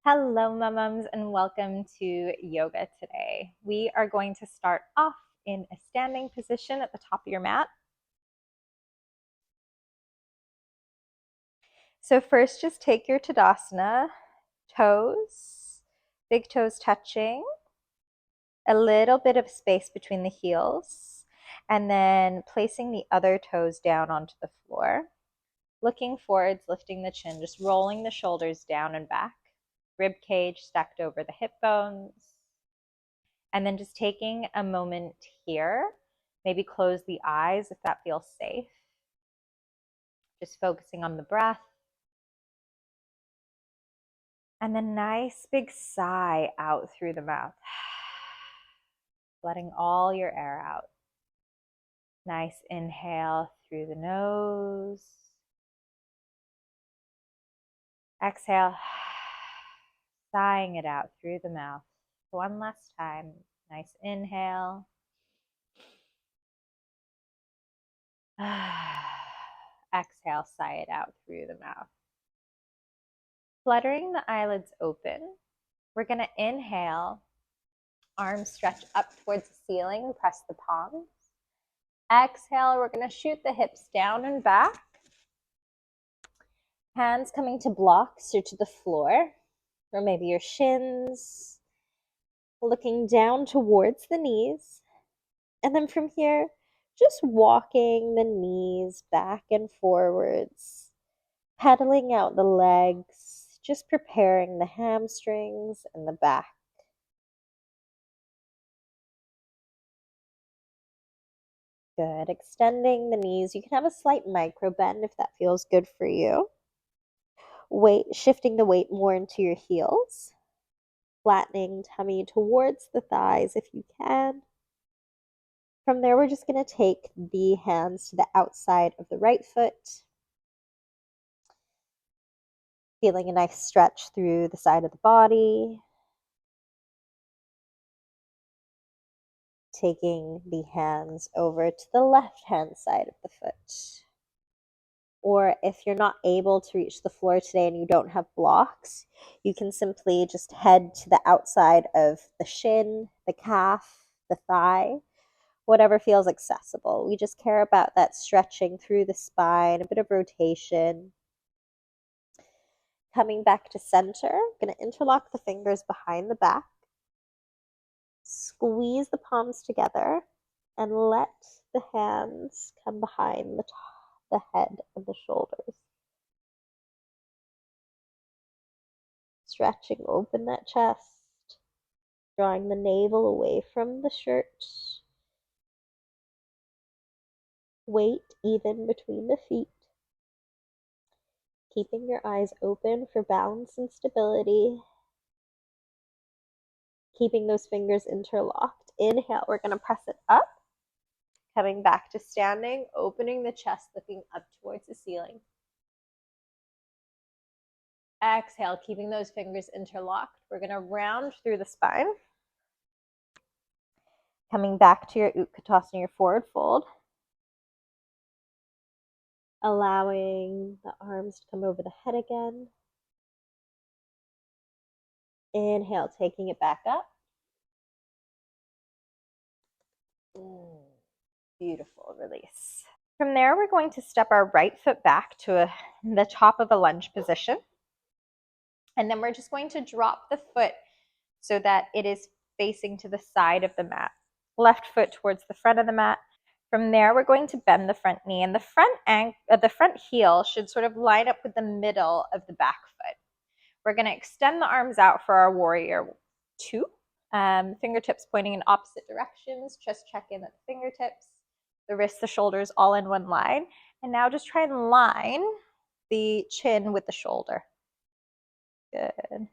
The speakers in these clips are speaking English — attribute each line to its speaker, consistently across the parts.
Speaker 1: Hello, Mumums, and welcome to yoga today. We are going to start off in a standing position at the top of your mat. So first, just take your Tadasana, toes, big toes touching, a little bit of space between the heels, and then placing the other toes down onto the floor. Looking forwards, lifting the chin, just rolling the shoulders down and back, rib cage stacked over the hip bones. And then just taking a moment here, maybe close the eyes if that feels safe. Just focusing on the breath. And then nice big sigh out through the mouth. Letting all your air out. Nice inhale through the nose. Exhale, sighing it out through the mouth. One last time. Nice inhale. Exhale, sigh it out through the mouth. Fluttering the eyelids open, we're going to inhale, arms stretch up towards the ceiling, press the palms. Exhale, we're going to shoot the hips down and back. Hands coming to blocks or to the floor, or maybe your shins. Looking down towards the knees. And then from here, just walking the knees back and forwards, pedaling out the legs, just preparing the hamstrings and the back. Good. Extending the knees. You can have a slight micro bend if that feels good for you. Shifting the weight more into your heels. Flattening tummy towards the thighs if you can. From there, we're just going to take the hands to the outside of the right foot. Feeling a nice stretch through the side of the body. Taking the hands over to the left-hand side of the foot. Or if you're not able to reach the floor today and you don't have blocks, you can simply just head to the outside of the shin, the calf, the thigh, whatever feels accessible. We just care about that stretching through the spine, a bit of rotation. Coming back to center, I'm going to interlock the fingers behind the back. Squeeze the palms together and let the hands come behind the head and the shoulders. Stretching open that chest, drawing the navel away from the shirt. Weight even between the feet. Keeping your eyes open for balance and stability. Keeping those fingers interlocked. Inhale, we're going to press it up. Coming back to standing, opening the chest, looking up towards the ceiling. Exhale, keeping those fingers interlocked. We're going to round through the spine. Coming back to your Utkatasana, your forward fold. Allowing the arms to come over the head again. Inhale, taking it back up. Beautiful release. From there, we're going to step our right foot back to the top of a lunge position. And then we're just going to drop the foot so that it is facing to the side of the mat. Left foot towards the front of the mat. From there, we're going to bend the front knee, and the front heel should sort of line up with the middle of the back foot. We're going to extend the arms out for our warrior two. Fingertips pointing in opposite directions. Chest check in at the fingertips. The wrists, the shoulders, all in one line. And now just try and line the chin with the shoulder. Good.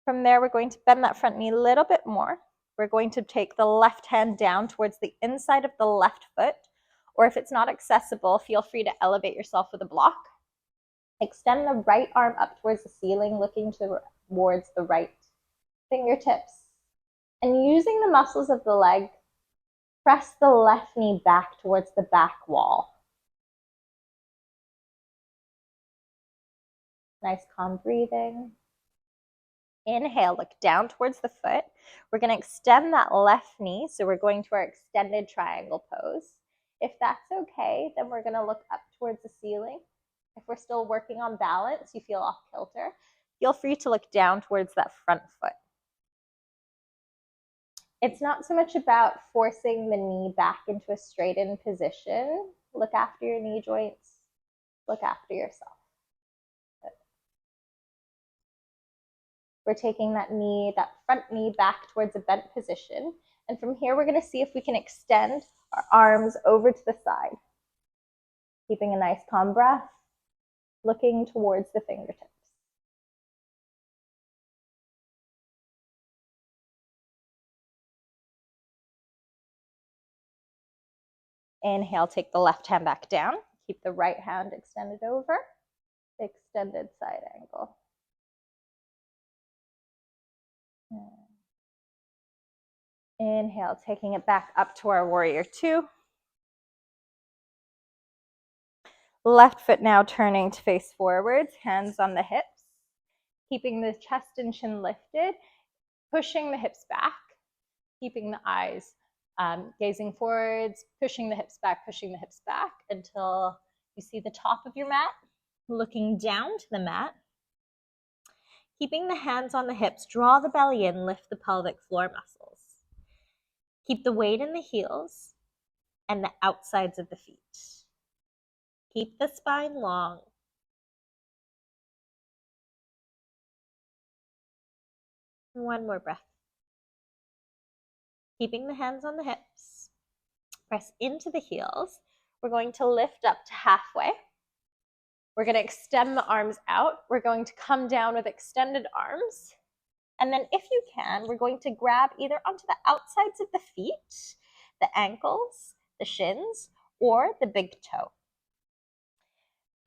Speaker 1: From there, we're going to bend that front knee a little bit more. We're going to take the left hand down towards the inside of the left foot. Or if it's not accessible, feel free to elevate yourself with a block. Extend the right arm up towards the ceiling, looking towards the right fingertips. And using the muscles of the leg, press the left knee back towards the back wall. Nice calm breathing. Inhale, look down towards the foot. We're going to extend that left knee, so we're going to our extended triangle pose. If that's okay, then we're going to look up towards the ceiling. If we're still working on balance, you feel off kilter, feel free to look down towards that front foot. It's not so much about forcing the knee back into a straightened position. Look after your knee joints. Look after yourself. We're taking that front knee back towards a bent position. And from here, we're going to see if we can extend our arms over to the side. Keeping a nice calm breath, looking towards the fingertips. Inhale, take the left hand back down. Keep the right hand extended over. Extended side angle. Inhale, taking it back up to our warrior two. Left foot now turning to face forwards, hands on the hips. Keeping the chest and chin lifted, pushing the hips back, keeping the eyes gazing forwards, pushing the hips back until you see the top of your mat, looking down to the mat. Keeping the hands on the hips, draw the belly in, lift the pelvic floor muscles. Keep the weight in the heels and the outsides of the feet. Keep the spine long. One more breath. Keeping the hands on the hips. Press into the heels. We're going to lift up to halfway. We're going to extend the arms out. We're going to come down with extended arms. And then if you can, we're going to grab either onto the outsides of the feet, the ankles, the shins, or the big toe.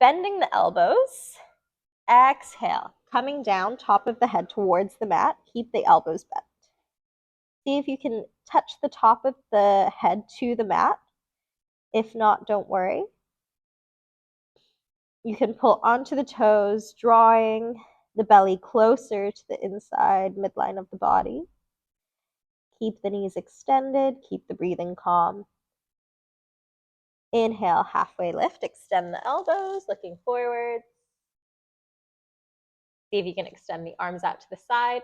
Speaker 1: Bending the elbows. Exhale, coming down top of the head towards the mat. Keep the elbows bent. See if you can touch the top of the head to the mat. If not, don't worry. You can pull onto the toes, drawing the belly closer to the inside midline of the body. Keep the knees extended, keep the breathing calm. Inhale, halfway lift, extend the elbows, looking forward. See if you can extend the arms out to the side,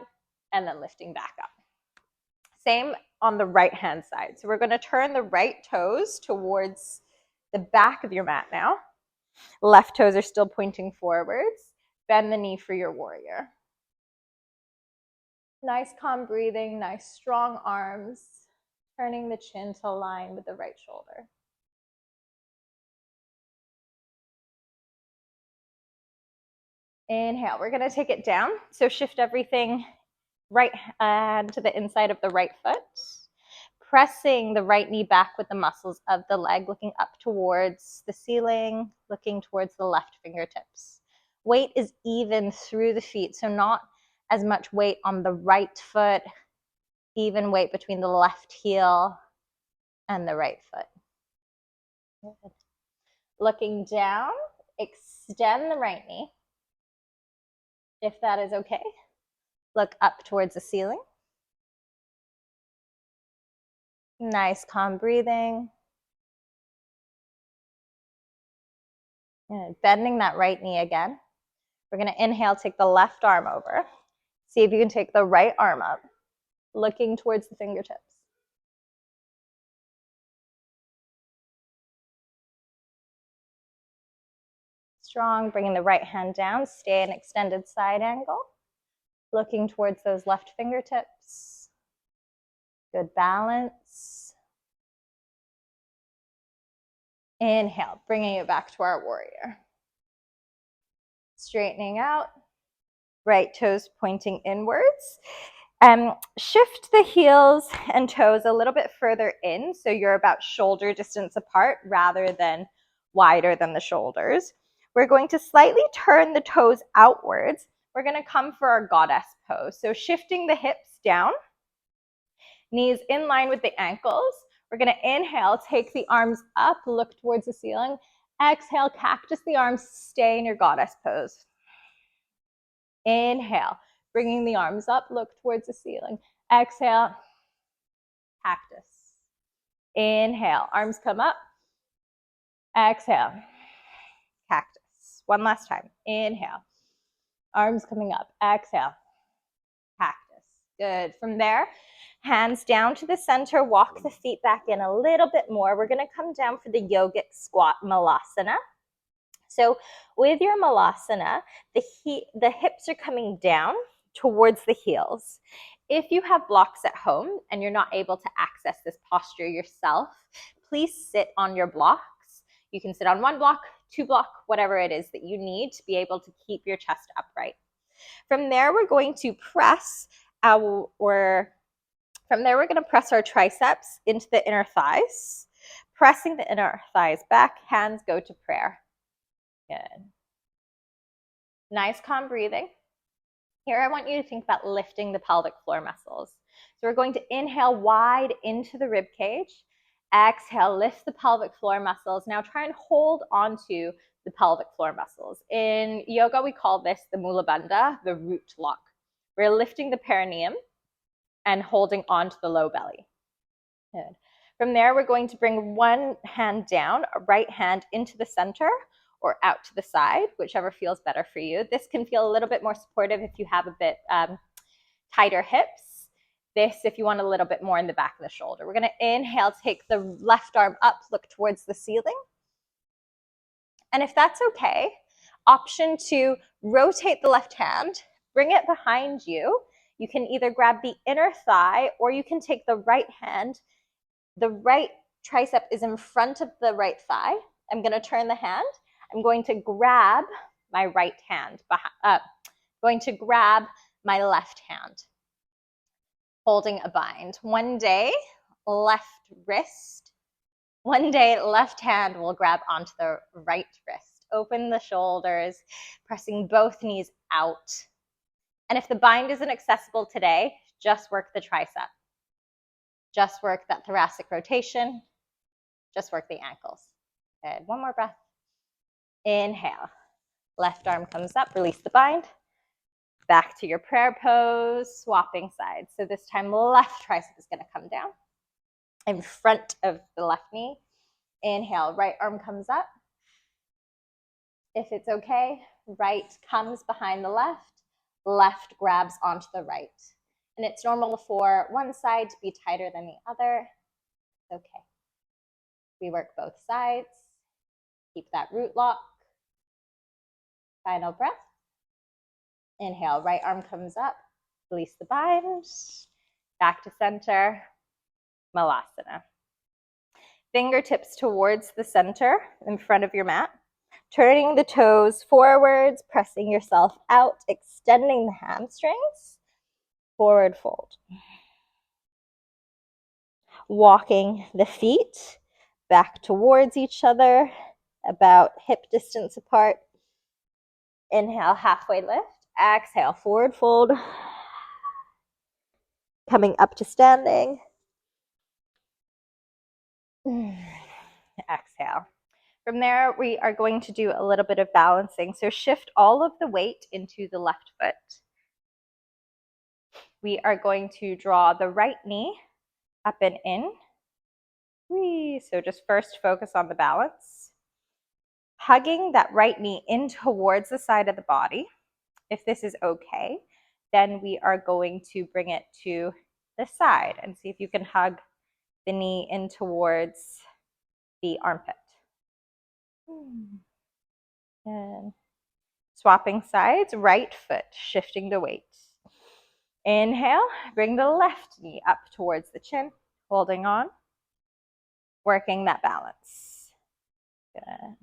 Speaker 1: and then lifting back up. Same on the right hand side. So we're going to turn the right toes towards the back of your mat now. Left toes are still pointing forwards. Bend the knee for your warrior. Nice calm breathing, nice strong arms. Turning the chin to align with the right shoulder. Inhale, we're going to take it down. So shift everything right hand to the inside of the right foot. Pressing the right knee back with the muscles of the leg, looking up towards the ceiling, looking towards the left fingertips. Weight is even through the feet, so not as much weight on the right foot, even weight between the left heel and the right foot. Good. Looking down, extend the right knee. If that is okay, look up towards the ceiling. Nice calm breathing. And bending that right knee again. We're going to inhale, take the left arm over. See if you can take the right arm up, looking towards the fingertips. Strong, bringing the right hand down, stay in extended side angle, looking towards those left fingertips. Good balance. Inhale, bringing it back to our warrior. Straightening out, right toes pointing inwards. Shift the heels and toes a little bit further in, so you're about shoulder distance apart rather than wider than the shoulders. We're going to slightly turn the toes outwards. We're going to come for our goddess pose. So shifting the hips down, knees in line with the ankles. We're going to inhale, take the arms up, look towards the ceiling. Exhale, cactus the arms, stay in your goddess pose. Inhale, Bringing the arms up, look towards the ceiling. Exhale, cactus. Inhale, arms come up. Exhale, cactus. One last time. Inhale, arms coming up. Exhale, cactus. Good. From there, hands down to the center, walk the feet back in a little bit more. We're going to come down for the yogic squat malasana. So with your malasana, the hips are coming down towards the heels. If you have blocks at home and you're not able to access this posture yourself, please sit on your blocks. You can sit on one block, two block, whatever it is that you need to be able to keep your chest upright. From there, we're going to press our triceps into the inner thighs, pressing the inner thighs back, hands go to prayer. Good. Nice calm breathing. Here I want you to think about lifting the pelvic floor muscles. So we're going to inhale wide into the rib cage. Exhale, lift the pelvic floor muscles. Now try and hold onto the pelvic floor muscles. In yoga, we call this the mula bandha, the root lock. We're lifting the perineum and holding onto the low belly. Good. From there, we're going to bring one hand down, a right hand into the center or out to the side, whichever feels better for you. This can feel a little bit more supportive if you have a bit tighter hips. This, if you want a little bit more in the back of the shoulder. We're going to inhale, take the left arm up, look towards the ceiling. And if that's okay, option to rotate the left hand, bring it behind you. You can either grab the inner thigh or you can take the right hand. The right tricep is in front of the right thigh. I'm going to turn the hand. I'm going to grab my right hand, going to grab my left hand, holding a bind. One day, left wrist. One day, left hand will grab onto the right wrist. Open the shoulders, pressing both knees out. And if the bind isn't accessible today, just work the tricep. Just work that thoracic rotation. Just work the ankles. Good. One more breath. Inhale. Left arm comes up, release the bind. Back to your prayer pose, swapping sides. So this time, left tricep is going to come down in front of the left knee. Inhale, right arm comes up. If it's okay, right comes behind the left, left grabs onto the right. And it's normal for one side to be tighter than the other. It's okay. We work both sides. Keep that root lock. Final breath. Inhale, right arm comes up. Release the bind. Back to center. Malasana. Fingertips towards the center in front of your mat. Turning the toes forwards, pressing yourself out, extending the hamstrings. Forward fold. Walking the feet back towards each other, about hip distance apart. Inhale, halfway lift. Exhale, forward fold. Coming up to standing. Exhale. From there, we are going to do a little bit of balancing. So shift all of the weight into the left foot. We are going to draw the right knee up and in. So just first focus on the balance. Hugging that right knee in towards the side of the body. If this is okay, then we are going to bring it to the side and see if you can hug the knee in towards the armpit. And swapping sides, right foot, shifting the weight. Inhale, bring the left knee up towards the chin, holding on, working that balance. Good.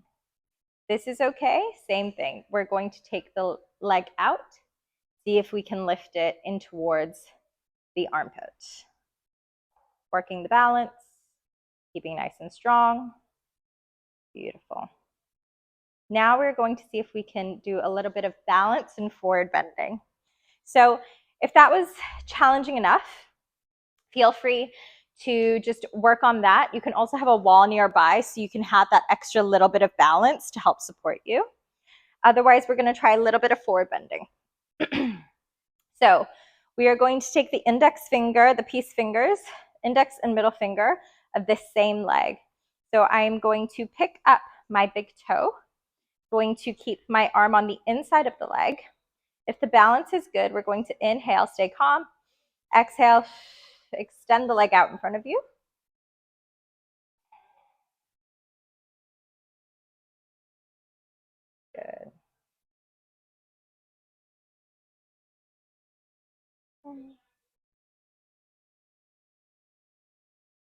Speaker 1: This is okay, same thing. We're going to take the leg out, see if we can lift it in towards the armpit. Working the balance, keeping nice and strong. Beautiful. Now we're going to see if we can do a little bit of balance and forward bending. So if that was challenging enough, feel free to just work on that. You can also have a wall nearby so you can have that extra little bit of balance to help support you. Otherwise, we're going to try a little bit of forward bending. So we are going to take the index finger, the peace fingers, index and middle finger of this same leg. So I'm going to pick up my big toe, going to keep my arm on the inside of the leg. If the balance is good, we're going to inhale, stay calm. Exhale, extend the leg out in front of you. Good.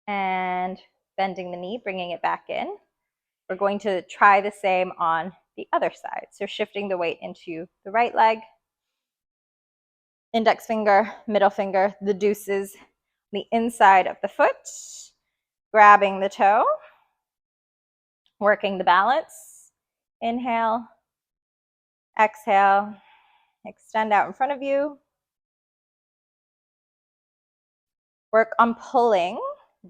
Speaker 1: And bending the knee, bringing it back in. We're going to try the same on the other side. So shifting the weight into the right leg. Index finger, middle finger, the deuces, the inside of the foot. Grabbing the toe. Working the balance. Inhale. Exhale. Extend out in front of you. Work on pulling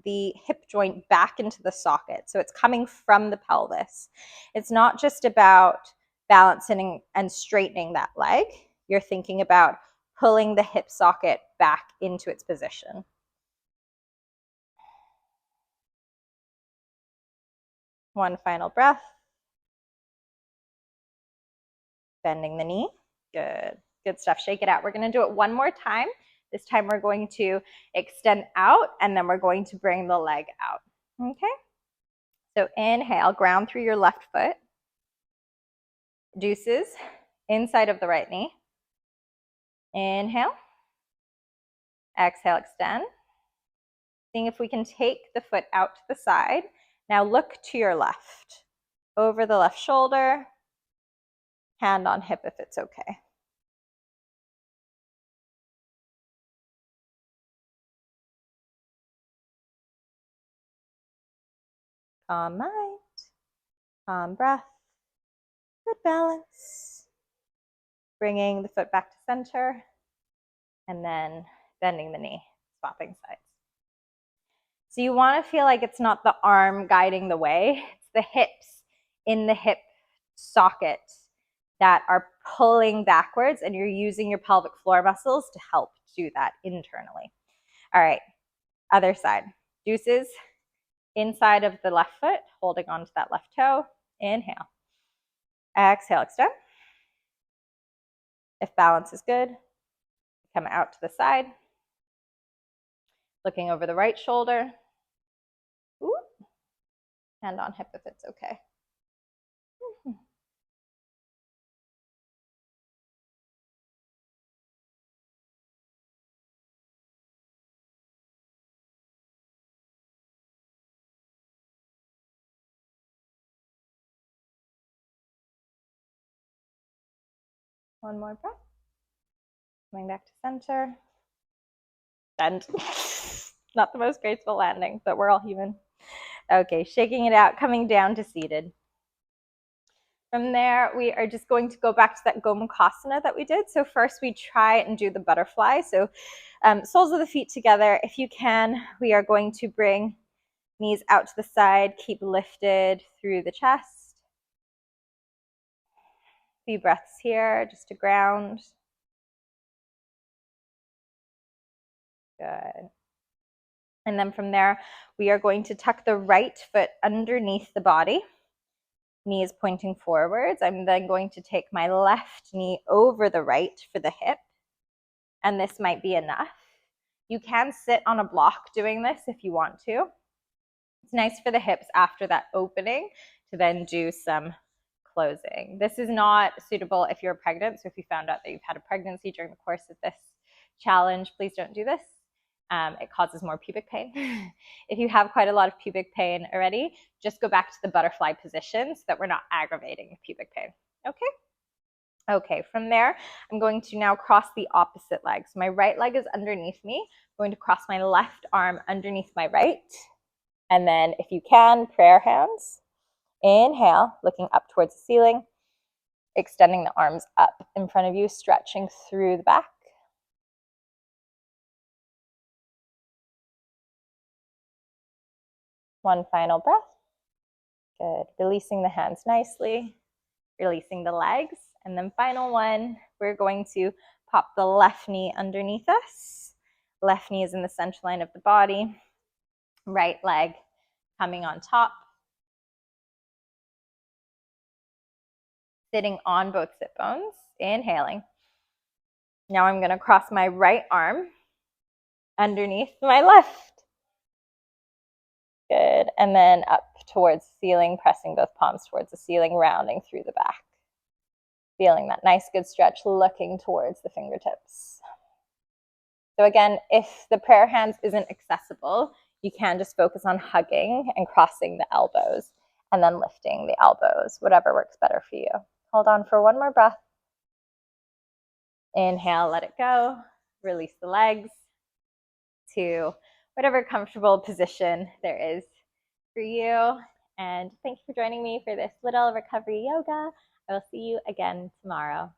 Speaker 1: the hip joint back into the socket. So it's coming from the pelvis. It's not just about balancing and straightening that leg. You're thinking about pulling the hip socket back into its position. One final breath. Bending the knee. Good. Good stuff. Shake it out. We're going to do it one more time. This time we're going to extend out and then we're going to bring the leg out. Okay? So inhale, ground through your left foot. Deuces, inside of the right knee. Inhale. Exhale, extend. Seeing if we can take the foot out to the side. Now look to your left. Over the left shoulder. Hand on hip if it's okay. Calm mind. Calm breath. Good balance. Bringing the foot back to center. And then bending the knee, swapping sides. So you want to feel like it's not the arm guiding the way, it's the hips in the hip socket that are pulling backwards, and you're using your pelvic floor muscles to help do that internally. All right, other side. Deuces, inside of the left foot, holding onto that left toe. Inhale. Exhale, extend. If balance is good, come out to the side. Looking over the right shoulder. Ooh. Hand on hip if it's okay. One more breath. Coming back to center. Bend. Not the most graceful landing, but we're all human. Okay, shaking it out, coming down to seated. From there, we are just going to go back to that Gomukhasana that we did. So first we try and do the butterfly. So soles of the feet together. If you can, we are going to bring knees out to the side, keep lifted through the chest. A few breaths here, just to ground. Good. And then from there, we are going to tuck the right foot underneath the body. Knee is pointing forwards. I'm then going to take my left knee over the right for the hip. And this might be enough. You can sit on a block doing this if you want to. It's nice for the hips after that opening to then do some closing. This is not suitable if you're pregnant. So if you found out that you've had a pregnancy during the course of this challenge, please don't do this. It causes more pubic pain. If you have quite a lot of pubic pain already, just go back to the butterfly position so that we're not aggravating pubic pain. Okay? Okay, from there, I'm going to now cross the opposite leg. So my right leg is underneath me. I'm going to cross my left arm underneath my right. And then if you can, prayer hands. Inhale, looking up towards the ceiling. Extending the arms up in front of you, stretching through the back. One final breath. Good. Releasing the hands nicely. Releasing the legs. And then final one, we're going to pop the left knee underneath us. Left knee is in the center line of the body. Right leg coming on top. Sitting on both sit bones, inhaling. Now I'm going to cross my right arm underneath my left. Good. And then up towards the ceiling, pressing both palms towards the ceiling, rounding through the back. Feeling that nice, good stretch, looking towards the fingertips. So again, if the prayer hands isn't accessible, you can just focus on hugging and crossing the elbows and then lifting the elbows, whatever works better for you. Hold on for one more breath. Inhale, let it go. Release the legs to whatever comfortable position there is for you. And thank you for joining me for this little recovery yoga. I will see you again tomorrow.